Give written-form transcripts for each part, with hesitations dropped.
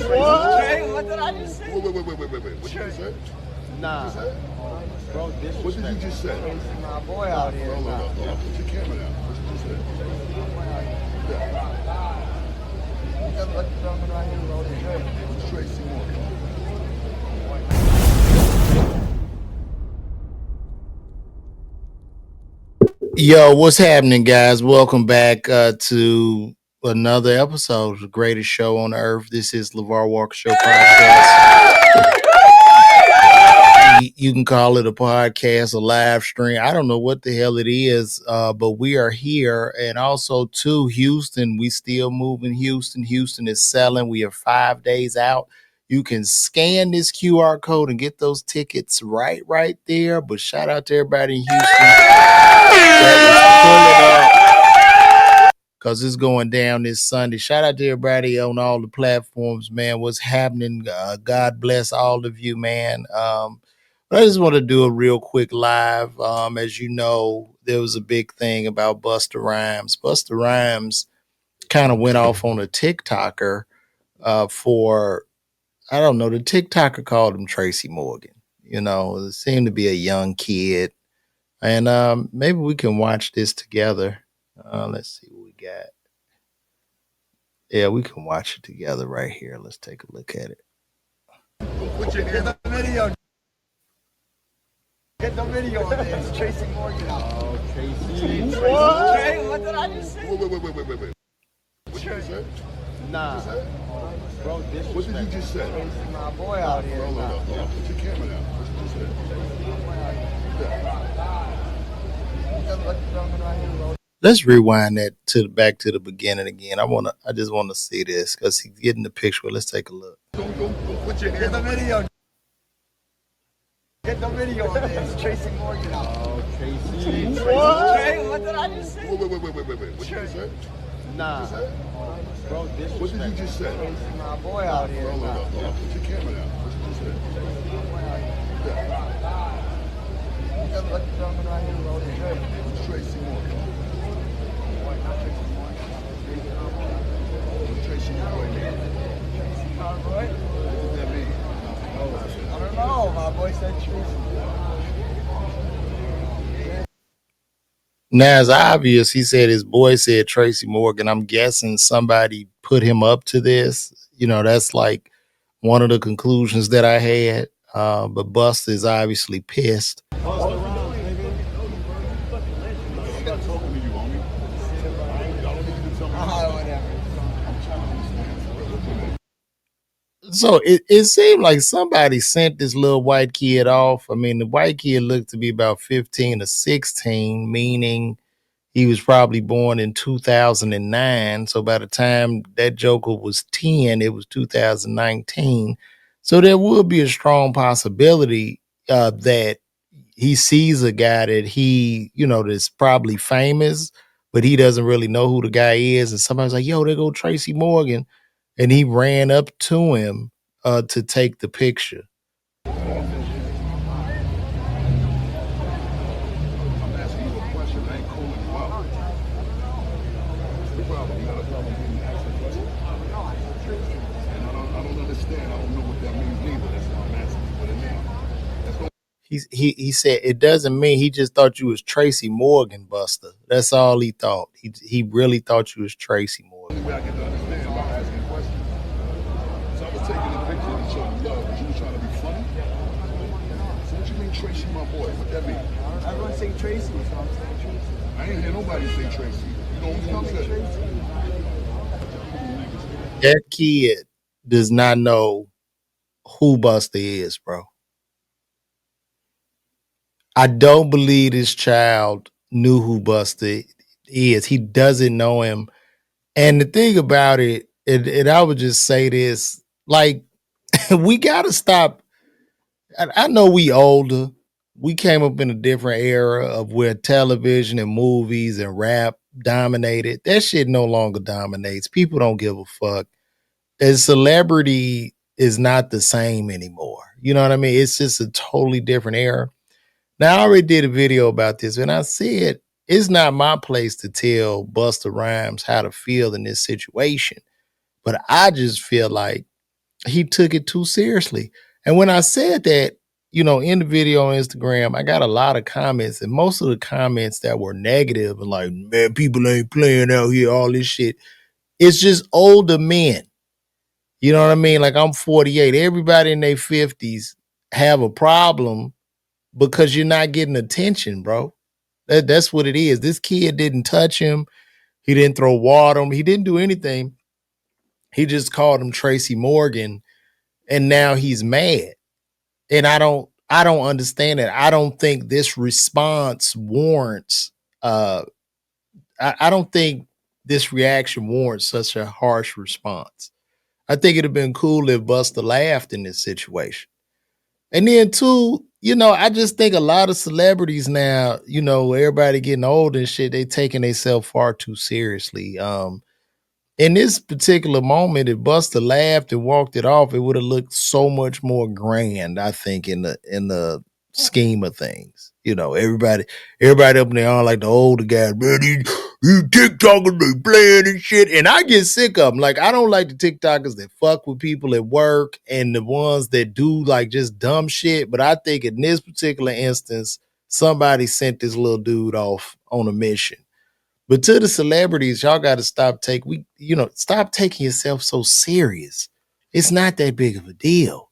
Hey, what did I just say? Wait. What did you say? Nah. Bro, disrespect. What did you just say? My boy out here. Hold on. Put your camera down. What did you say? It's Tracy Morgan. Yo, what's happening, guys? Welcome back to another episode of the greatest show on earth. This is LeVar Walker Show podcast. You can call it a podcast, a live stream. I don't know what the hell it is, but we are here. And also, to Houston, we still moving Houston. Houston is selling. We are 5 days out. You can scan this QR code and get those tickets right there. But shout out to everybody in Houston that was pulling up because it's going down this Sunday. Shout out to everybody on all the platforms, man. What's happening? God bless all of you, man. But I just want to do a real quick live. As you know, there was a big thing about Busta Rhymes. Busta Rhymes kind of went off on a TikToker for, I don't know, the TikToker called him Tracy Morgan. You know, it seemed to be a young kid. And maybe we can watch this together. Let's see what we got. Yeah, we can watch it together right here. Let's take a look at it. Get the video. Get the video on this. Tracy Morgan. Oh, Tracy. What? Hey, what did I just say? Wait. What did you say? Nah. Bro, disrespect. What did you just say? My boy out here. Hold on. Put your camera down. What did you say? Let's rewind that back to the beginning again. I just want to see this because he's getting the picture. Let's take a look. Don't put your Get hand the on video. Get the video on this. Tracy Morgan. Oh, Tracy. What? Hey, what did I just say? Wait. What did you say? Nah. Bro, disrespect. What did you just say? My boy out here. Hold on. Put your camera down. What did you say? It's Tracy Morgan. Tracy Morgan. What does that mean? I don't know. My boy said Tracy. Now, it's obvious he said his boy said Tracy Morgan. I'm guessing somebody put him up to this. You know, that's like one of the conclusions that I had. But Busta is obviously pissed. So it seemed like somebody sent this little white kid off. I mean, the white kid looked to be about 15 or 16, meaning he was probably born in 2009. So by the time that Joker was 10, it was 2019. So there would be a strong possibility that he sees a guy that he, you know, that's probably famous, but he doesn't really know who the guy is. And somebody's like, yo, there go Tracy Morgan. And he ran up to him to take the picture. I'm asking you a question. I ain't calling you out. What's the problem? You got a problem being asked a question? And I don't understand. I don't know what that means neither. That's why I'm asking you what it means. He said it doesn't mean he just thought you was Tracy Morgan, Busta. That's all he thought. He really thought you was Tracy Morgan. Only way I get to understand by asking questions. So I was taking a picture to show you love because you were trying to be funny. So what you mean Tracy, my boy? What that mean? Everyone's saying Tracy, so I'm saying Tracy. I ain't hear nobody say Tracy. You the only one who said it. That kid does not know who Busta is, bro. I don't believe this child knew who Busta is. He doesn't know him. And the thing about it, and I would just say this, like, we got to stop. I know we older. We came up in a different era of where television and movies and rap dominated. That shit no longer dominates. People don't give a fuck. And celebrity is not the same anymore. You know what I mean? It's just a totally different era. Now, I already did a video about this, and I said it's not my place to tell Busta Rhymes how to feel in this situation. But I just feel like he took it too seriously. And when I said that, in the video on Instagram, I got a lot of comments, and most of the comments that were negative and like, man, people ain't playing out here, all this shit. It's just older men. You know what I mean? Like I'm 48. Everybody in their 50s have a problem because you're not getting attention, bro. That's what it is. This kid didn't touch him. He didn't throw water on him. He didn't do anything. He just called him Tracy Morgan, and now he's mad. And I don't understand it. I don't think this response warrants I don't think this reaction warrants such a harsh response. I think it'd have been cool if Busta laughed in this situation. And then too, I just think a lot of celebrities now, everybody getting old and shit, they taking themselves far too seriously. In this particular moment, if Busta laughed and walked it off, it would have looked so much more grand, I think, in the scheme of things. Everybody up in there on like the older guys, man, these TikTokers, they playing and shit. And I get sick of them. Like, I don't like the TikTokers that fuck with people at work and the ones that do like just dumb shit. But I think in this particular instance, somebody sent this little dude off on a mission. But to the celebrities, y'all got to stop taking yourself so serious. It's not that big of a deal.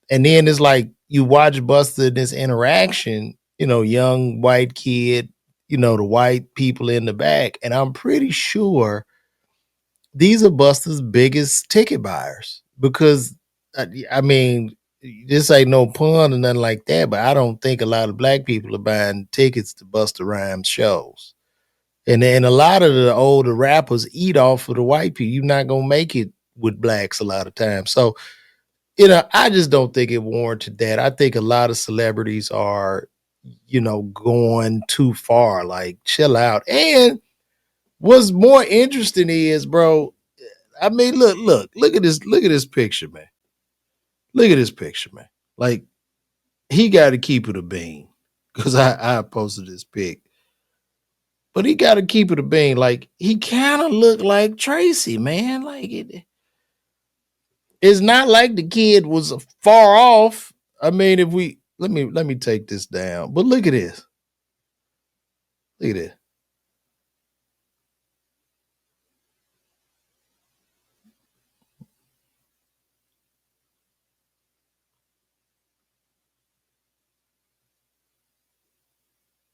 And then it's like you watch Busta in this interaction, young white kid, the white people in the back, and I'm pretty sure these are Busta's biggest ticket buyers because I mean, this ain't no pun or nothing like that, but I don't think a lot of black people are buying tickets to Busta Rhymes shows. And a lot of the older rappers eat off of the white people. You're not gonna make it with blacks a lot of times. So, I just don't think it warranted that. I think a lot of celebrities are, going too far. Like, chill out. And what's more interesting is, bro, I mean, look at this picture, man. Look at this picture, man. Like, he got to keep it a bean. Because I posted this pic. But he got to keep it a bean. Like, he kind of looked like Tracy, man. Like, it's not like the kid was far off. I mean, if we let me take this down. But look at this. Look at this.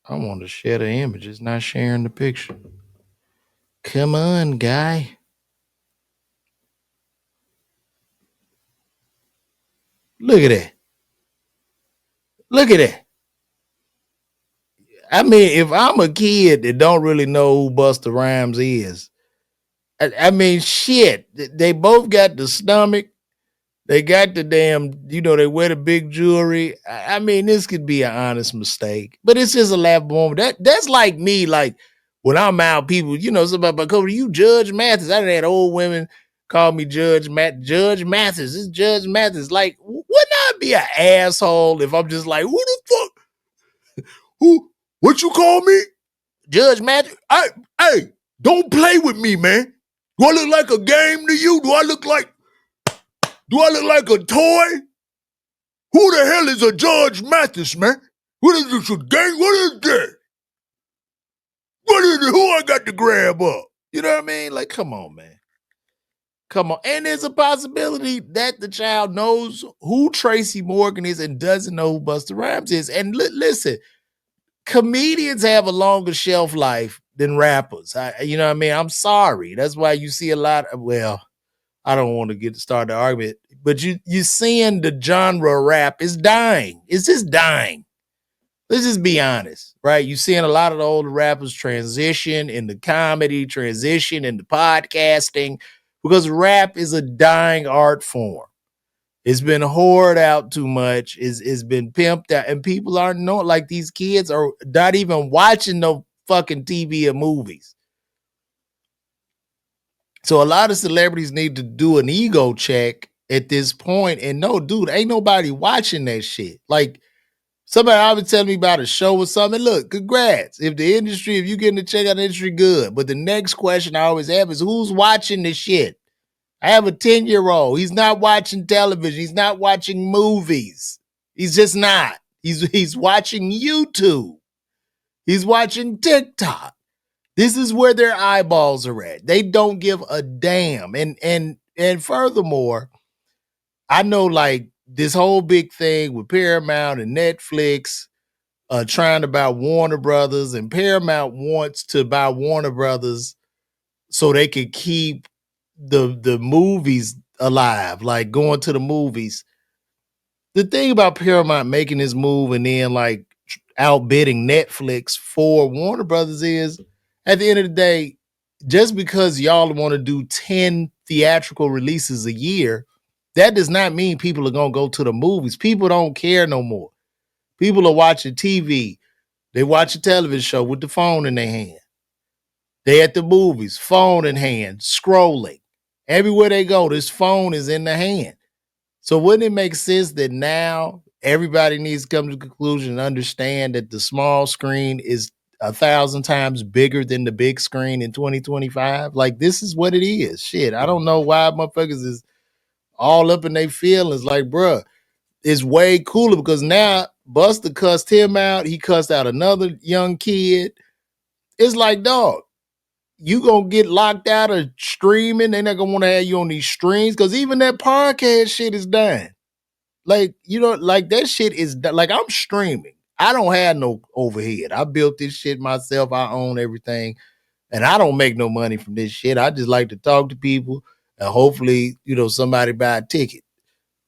I want to share the image. It's not sharing the picture. Come on, guy. Look at that. Look at that. I mean, if I'm a kid that don't really know who Busta Rhymes is, I mean, shit. They both got the stomach. They got the damn, they wear the big jewelry. I mean, this could be an honest mistake, but it's just a laughable moment. That's like me, like when I'm out, people, somebody, but Cody, you Judge Mathis. I done had old women call me Judge Mathis. It's Judge Mathis. Like, wouldn't I be an asshole if I'm just like, who the fuck? What you call me? Judge Mathis? Hey, don't play with me, man. Do I look like a game to you? Do I look like a toy? Who the hell is a Judge Mathis, man? What is this, a gang? What is that? What is it? Who I got to grab up? You know what I mean? Like, come on, man. Come on. And there's a possibility that the child knows who Tracy Morgan is and doesn't know who Busta Rhymes is. And listen, comedians have a longer shelf life than rappers. You know what I mean? I'm sorry. That's why you see a lot of, well, I don't want to get to start the argument, but you seeing the genre rap is dying. It's just dying. Let's just be honest, right? You're seeing a lot of the older rappers transition into comedy, transition into podcasting, because rap is a dying art form. It's been whored out too much. It's been pimped out, and people aren't knowing. Like, these kids are not even watching no fucking TV or movies. So a lot of celebrities need to do an ego check at this point. And no, dude, ain't nobody watching that shit. Like, somebody always telling me about a show or something. Look, congrats. If you getting to check out the industry, good. But the next question I always have is, who's watching this shit? I have a 10-year-old. He's not watching television. He's not watching movies. He's just not. He's watching YouTube. He's watching TikTok. This is where their eyeballs are at. They don't give a damn. And furthermore, I know like this whole big thing with Paramount and Netflix trying to buy Warner Brothers, and Paramount wants to buy Warner Brothers so they could keep the movies alive, like going to the movies. The thing about Paramount making this move and then like outbidding Netflix for Warner Brothers is at the end of the day, just because y'all want to do 10 theatrical releases a year, that does not mean people are going to go to the movies. People don't care no more. People are watching TV. They watch a television show with the phone in their hand. They at the movies, phone in hand, scrolling. Everywhere they go, this phone is in the hand. So wouldn't it make sense that now everybody needs to come to the conclusion and understand that the small screen is 1,000 times bigger than the big screen in 2025? Like, this is what it is. Shit, I don't know why motherfuckers is all up in their feelings. Like, bruh, it's way cooler because now Busta cussed him out. He cussed out another young kid. It's like, dog, you gonna get locked out of streaming. They're not gonna want to have you on these streams because even that podcast shit is done. Like, you know, like that shit is done. Like, I'm streaming. I don't have no overhead. I built this shit myself. I own everything. And I don't make no money from this shit. I just like to talk to people and hopefully, you know, somebody buy a ticket.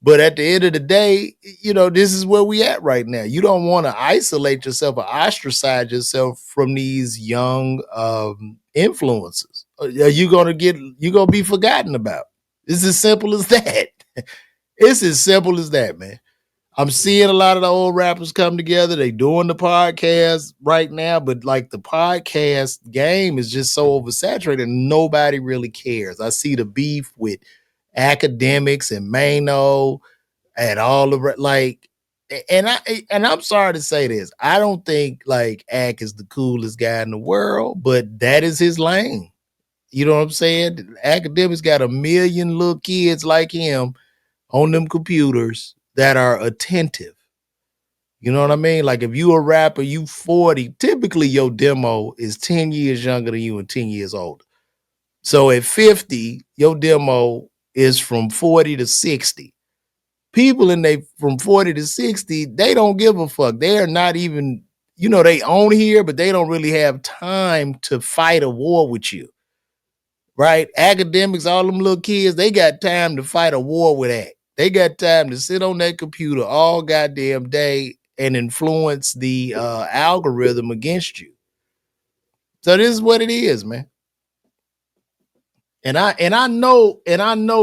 But at the end of the day, you know, this is where we at right now. You don't want to isolate yourself or ostracize yourself from these young influencers. You're gonna be forgotten about. It's as simple as that. It's as simple as that, man. I'm seeing a lot of the old rappers come together. They doing the podcast right now, but like the podcast game is just so oversaturated, nobody really cares. I see the beef with academics and Mano and all of it. Like, and I'm sorry to say this. I don't think like Ack is the coolest guy in the world, but that is his lane. You know what I'm saying? Academics got a million little kids like him on them computers that are attentive. You know what I mean? Like if you a rapper, you 40, typically your demo is 10 years younger than you and 10 years older. So at 50, your demo is from 40 to 60. People in they from 40 to 60, they don't give a fuck. They are not even, you know, they own here, but they don't really have time to fight a war with you. Right? Academics, all them little kids, they got time to fight a war with that. They got time to sit on that computer all goddamn day and influence the algorithm against you. So this is what it is, man. And I know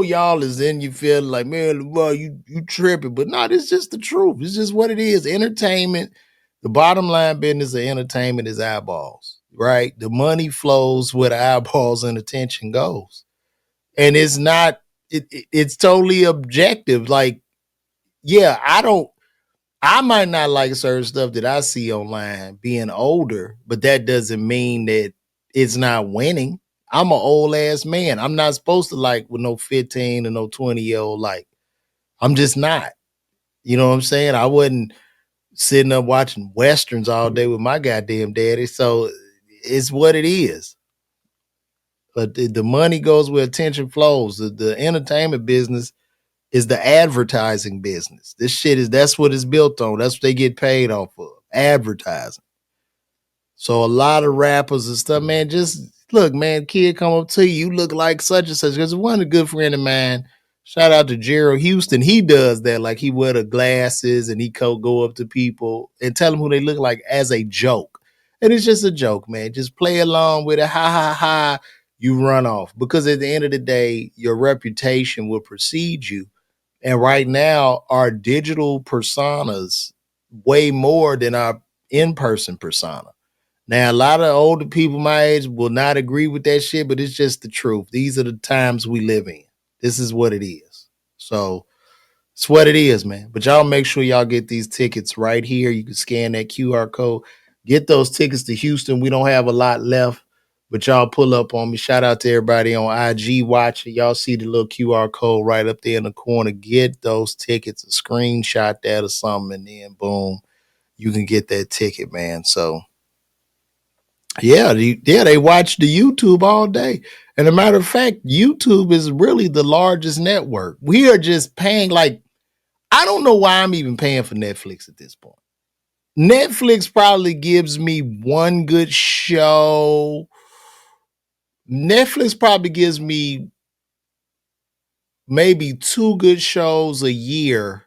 y'all is in you feel like, man, well, you tripping, but no, this is just the truth. It's just what it is. Entertainment, the bottom line business of entertainment is eyeballs, right? The money flows where the eyeballs and attention goes. And it's not, it's totally objective. Like, yeah, I might not like certain stuff that I see online being older, but that doesn't mean that it's not winning. I'm an old ass man. I'm not supposed to like with no 15 or no 20-year-old like. I'm just not. You know what I'm saying? I wasn't sitting up watching westerns all day with my goddamn daddy. So it's what it is. But the money goes where attention flows. The entertainment business is the advertising business. This shit that's what it's built on. That's what they get paid off of. Advertising. So a lot of rappers and stuff, man, just look, man, kid come up to you, you look like such and such. Because one a good friend of mine, shout out to Gerald Houston, he does that. Like he wear the glasses and he go up to people and tell them who they look like as a joke. And it's just a joke, man. Just play along with it. Ha ha ha. You run off. Because at the end of the day, your reputation will precede you. And right now, our digital personas way more than our in-person persona. Now, a lot of older people my age will not agree with that shit, but it's just the truth. These are the times we live in. This is what it is. So it's what it is, man. But y'all make sure y'all get these tickets right here. You can scan that QR code. Get those tickets to Houston. We don't have a lot left. But y'all pull up on me. Shout out to everybody on IG watching. Y'all see the little QR code right up there in the corner. Get those tickets, a screenshot that or something, and then boom, you can get that ticket, man. So yeah, they watch the YouTube all day. And a matter of fact, YouTube is really the largest network. We are just paying like, I don't know why I'm even paying for Netflix at this point. Netflix probably gives me one good show. Netflix probably gives me maybe two good shows a year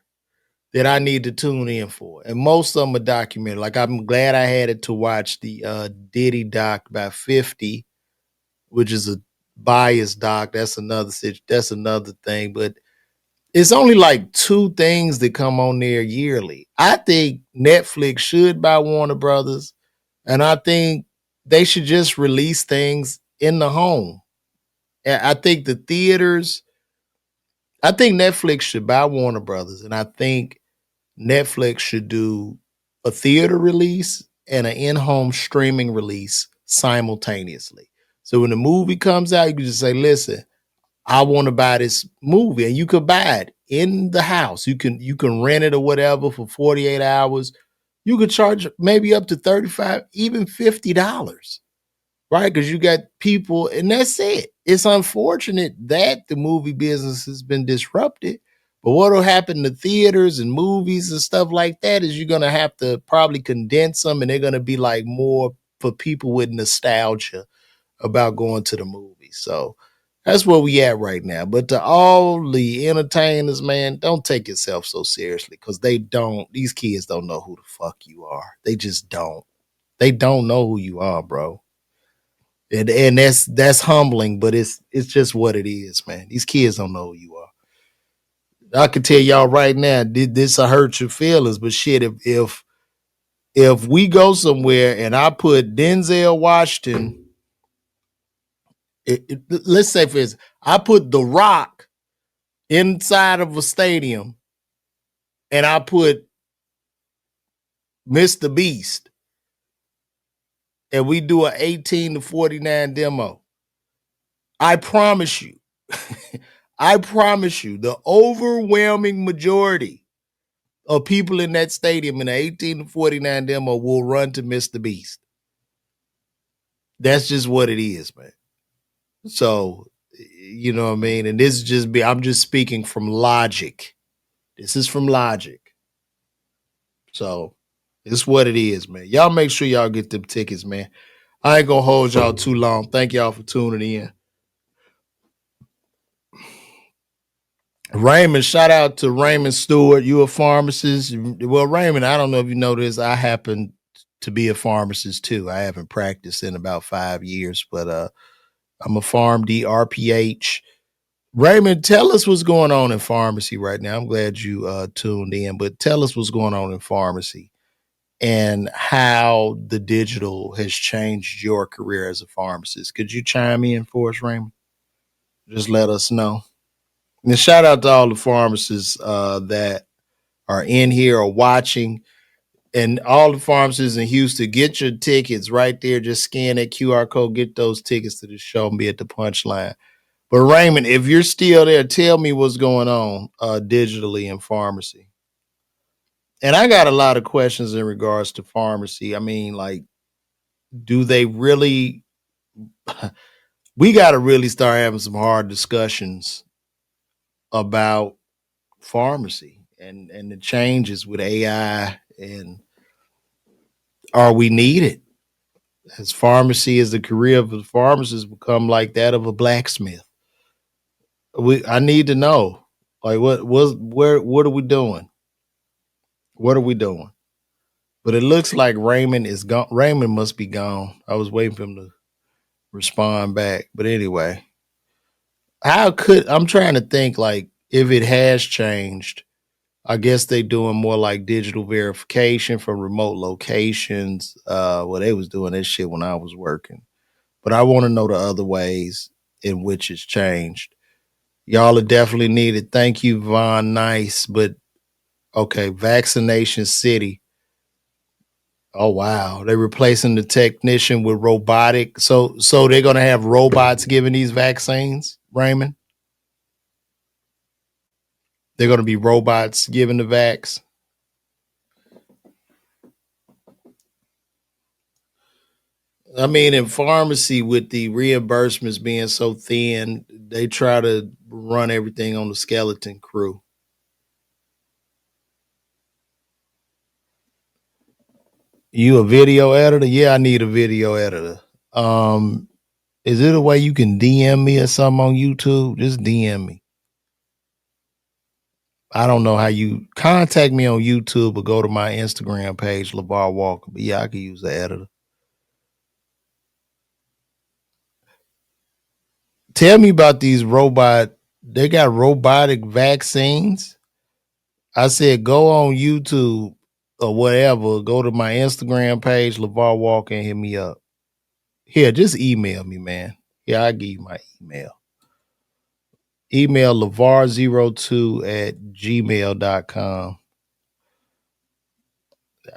that I need to tune in for. And most of them are documentary. Like I'm glad I had it to watch the Diddy doc by 50, which is a biased doc. That's another thing. But it's only like two things that come on there yearly. I think Netflix should buy Warner Brothers, and I think they should just release things in the home. And I think the theaters, I think Netflix should buy Warner Brothers, and I think Netflix should do a theater release and an in-home streaming release simultaneously. So when the movie comes out, you can just say, listen, I want to buy this movie, and you could buy it in the house. You can rent it or whatever for 48 hours. You could charge maybe up to 35, even $50, right? Because you got people, and that's it. It's unfortunate that the movie business has been disrupted. But what will happen to theaters and movies and stuff like that is you're gonna have to probably condense them, and they're gonna be like more for people with nostalgia about going to the movie. So that's where we at right now. But to all the entertainers, man, don't take yourself so seriously because these kids don't know who the fuck you are. They just don't. They don't know who you are, bro. And that's humbling, but it's just what it is, man. These kids don't know who you are. I can tell y'all right now, this will hurt your feelings, but shit, if we go somewhere and I put Denzel Washington, let's say for instance, I put The Rock inside of a stadium and I put Mr. Beast and we do an 18 to 49 demo, I promise you, I promise you, the overwhelming majority of people in that stadium in the 18 to 49 demo will run to Mr. Beast. That's just what it is, man. So, you know what I mean? And this is I'm just speaking from logic. This is from logic. So, it's what it is, man. Y'all make sure y'all get them tickets, man. I ain't gonna hold y'all too long. Thank y'all for tuning in. Raymond, shout out to Raymond Stewart. You a pharmacist? Well, Raymond, I don't know if you know this. I happen to be a pharmacist too. I haven't practiced in about 5 years, but I'm a PharmD RPH. Raymond, tell us what's going on in pharmacy right now. I'm glad you tuned in, but tell us what's going on in pharmacy and how the digital has changed your career as a pharmacist. Could you chime in for us, Raymond? Just let us know. And shout out to all the pharmacists that are in here or watching, and all the pharmacists in Houston. Get your tickets right there. Just scan that QR code. Get those tickets to the show and be at the punchline. But Raymond, if you're still there, tell me what's going on digitally in pharmacy. And I got a lot of questions in regards to pharmacy. I mean, like, do they really? We got to really start having some hard discussions about pharmacy and the changes with AI, and are we needed? As pharmacy, as the career of a pharmacist become like that of a blacksmith? I need to know, like, what are we doing? What are we doing? But it looks like Raymond is gone. Raymond must be gone. I was waiting for him to respond back. But anyway, I'm trying to think, like, if it has changed. I guess they doing more like digital verification from remote locations. Well, they was doing this shit when I was working. But I want to know the other ways in which it's changed. Y'all are definitely needed. Thank you, Von Nice. But okay, Vaccination City. Oh wow, they're replacing the technician with robotic. So they're gonna have robots giving these vaccines, Raymond. They're gonna be robots giving the vax. I mean, in pharmacy, with the reimbursements being so thin, they try to run everything on the skeleton crew. You a video editor? Yeah, I need a video editor. Um, is it a way you can DM me or something on YouTube? Just DM me. I don't know how you contact me on YouTube or go to my Instagram page, LeVar Walker. But yeah, I could use the editor. Tell me about these robot. They got robotic vaccines. I said go on YouTube or whatever. Go to my Instagram page, LeVar Walker, and hit me up. Here, just email me, man. Yeah, I'll give you my email. Email LeVar02 at gmail.com.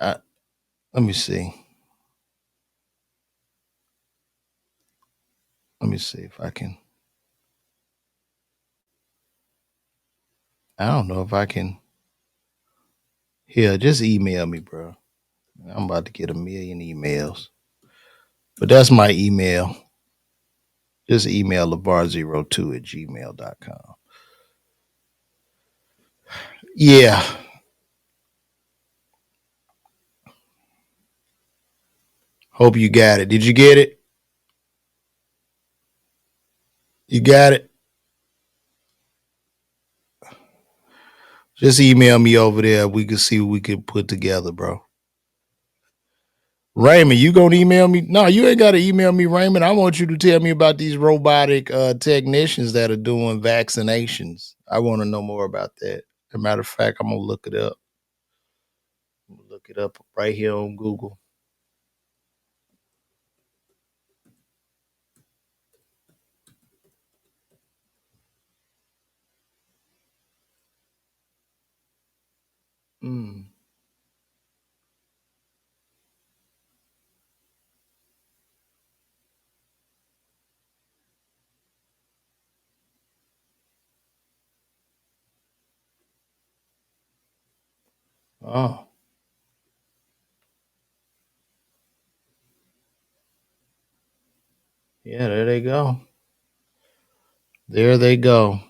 Let me see. Let me see if I can. I don't know if I can. Here, just email me, bro. I'm about to get a million emails. But that's my email. Just email LeVar02 at gmail.com. Yeah. Hope you got it. Did you get it? You got it? Just email me over there. We can see what we can put together, bro. Raymond, you gonna email me? No, you ain't gotta email me, Raymond. I want you to tell me about these robotic technicians that are doing vaccinations. I want to know more about that. As a matter of fact, I'm gonna look it up. I'm gonna look it up right here on Google. Mm. Oh, yeah, there they go. There they go.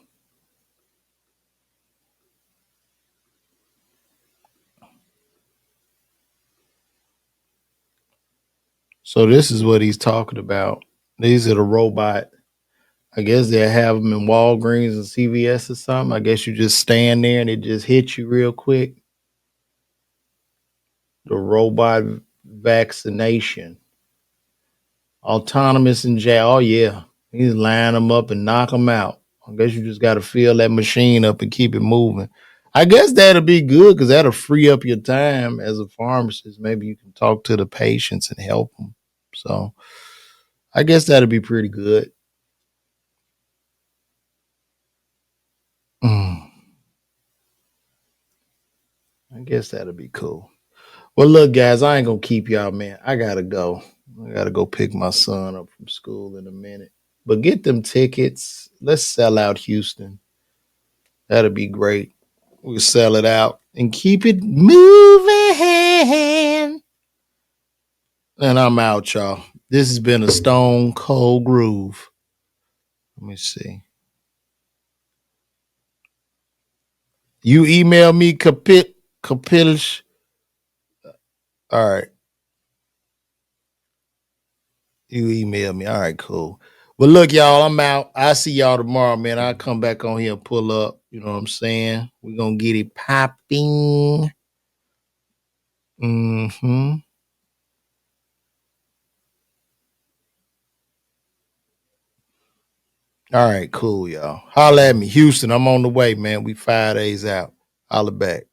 So this is what he's talking about. These are the robot. I guess they'll have them in Walgreens and CVS or something. I guess you just stand there and it just hits you real quick. The robot vaccination. Autonomous and jail. Oh, yeah. He's line them up and knock them out. I guess you just got to fill that machine up and keep it moving. I guess that'll be good because that'll free up your time as a pharmacist. Maybe you can talk to the patients and help them. So I guess that'll be pretty good. I guess that'll be cool. Well, look, guys, I ain't gonna keep y'all, man. I gotta go. I gotta go pick my son up from school in a minute. But get them tickets. Let's sell out Houston. That'll be great. We'll sell it out and keep it moving. And I'm out, y'all. This has been a Stone Cold Groove. Let me see. You email me capilish. All right. You email me. All right, cool. Well, look, y'all, I'm out. I'll see y'all tomorrow, man. I'll come back on here and pull up. You know what I'm saying? We're going to get it popping. Mm-hmm. All right, cool, y'all. Holla at me. Houston, I'm on the way, man. We 5 days out. Holla back.